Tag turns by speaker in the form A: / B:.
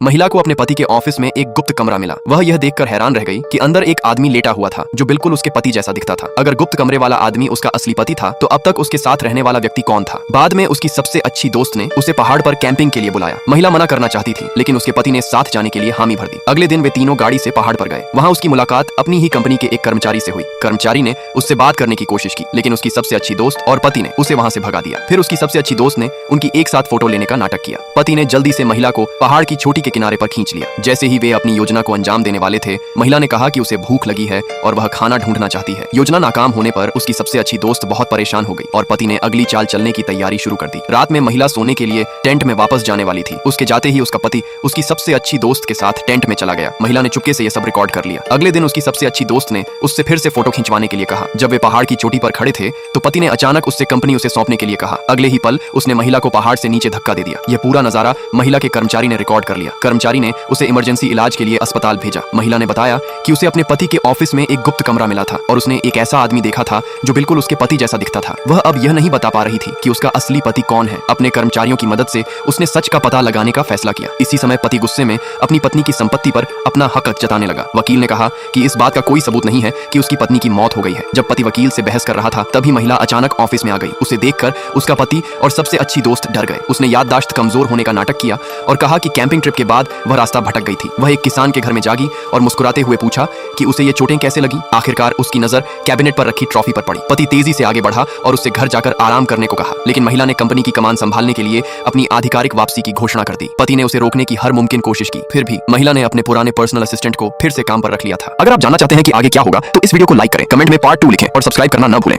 A: महिला को अपने पति के ऑफिस में एक गुप्त कमरा मिला। वह यह देखकर हैरान रह गई कि अंदर एक आदमी लेटा हुआ था जो बिल्कुल उसके पति जैसा दिखता था। अगर गुप्त कमरे वाला आदमी उसका असली पति था तो अब तक उसके साथ रहने वाला व्यक्ति कौन था? बाद में उसकी सबसे अच्छी दोस्त ने उसे पहाड़ पर कैंपिंग के लिए बुलाया। महिला मना करना चाहती थी लेकिन उसके पति ने साथ जाने के लिए हामी भर दी। अगले दिन वे तीनों गाड़ी से पहाड़ पर गए। वहाँ उसकी मुलाकात अपनी ही कंपनी के एक कर्मचारी से हुई। कर्मचारी ने उससे बात करने की कोशिश की लेकिन उसकी सबसे अच्छी दोस्त और पति ने उसे वहाँ से भगा दिया। फिर उसकी सबसे अच्छी दोस्त ने उनकी एक साथ फोटो लेने का नाटक किया। पति ने जल्दी से महिला को पहाड़ की चोटी के किनारे पर खींच लिया। जैसे ही वे अपनी योजना को अंजाम देने वाले थे, महिला ने कहा कि उसे भूख लगी है और वह खाना ढूंढना चाहती है। योजना नाकाम होने पर उसकी सबसे अच्छी दोस्त बहुत परेशान हो गई और पति ने अगली चाल चलने की तैयारी शुरू कर दी। रात में महिला सोने के लिए टेंट में वापस जाने वाली थी। उसके जाते ही उसका पति उसकी सबसे अच्छी दोस्त के साथ टेंट में चला गया। महिला ने चुपके से यह सब रिकॉर्ड कर लिया। अगले दिन उसकी सबसे अच्छी दोस्त ने उससे फिर से फोटो खिंचवाने के लिए कहा। जब वे पहाड़ की चोटी पर खड़े थे तो पति ने अचानक उससे कंपनी उसे सौंपने के लिए कहा। अगले ही पल उसने महिला को पहाड़ से नीचे धक्का दे दिया। यह पूरा नजारा महिला के कर्मचारी ने रिकॉर्ड कर लिया। कर्मचारी ने उसे इमरजेंसी इलाज के लिए अस्पताल भेजा। महिला ने बताया कि उसे अपने पति के ऑफिस में एक गुप्त कमरा मिला था और उसने एक ऐसा आदमी देखा था जो बिल्कुल उसके पति जैसा दिखता था। वह अब यह नहीं बता पा रही थी कि उसका असली पति कौन है। अपने कर्मचारियों की मदद से उसने सच का पता लगाने का फैसला किया। इसी समय पति गुस्से में अपनी पत्नी की संपत्ति पर अपना हक जताने लगा। वकील ने कहा कि इस बात का कोई सबूत नहीं है कि उसकी पत्नी की मौत हो गई है। जब पति वकील से बहस कर रहा था तभी महिला अचानक ऑफिस में आ गई। उसे देखकर उसका पति और सबसे अच्छी दोस्त डर गए। उसने याददाश्त कमजोर होने का नाटक किया और कहा कि कैंपिंग ट्रिप के बाद वह रास्ता भटक गई थी। वह एक किसान के घर में जागी और मुस्कुराते हुए पूछा कि उसे ये चोटें कैसे लगी। आखिरकार उसकी नजर कैबिनेट पर रखी ट्रॉफी पर पड़ी। पति तेजी से आगे बढ़ा और उससे घर जाकर आराम करने को कहा लेकिन महिला ने कंपनी की कमान संभालने के लिए अपनी आधिकारिक वापसी की घोषणा कर दी। पति ने उसे रोकने की हर मुमकिन कोशिश की, फिर भी महिला ने अपने पुराने पर्सनल असिस्टेंट को फिर से काम पर रख लिया था। अगर आप जानना चाहते हैं कि आगे क्या होगा तो इस वीडियो को लाइक करें, कमेंट में पार्ट 2 लिखें और सब्सक्राइब करना न भूलें।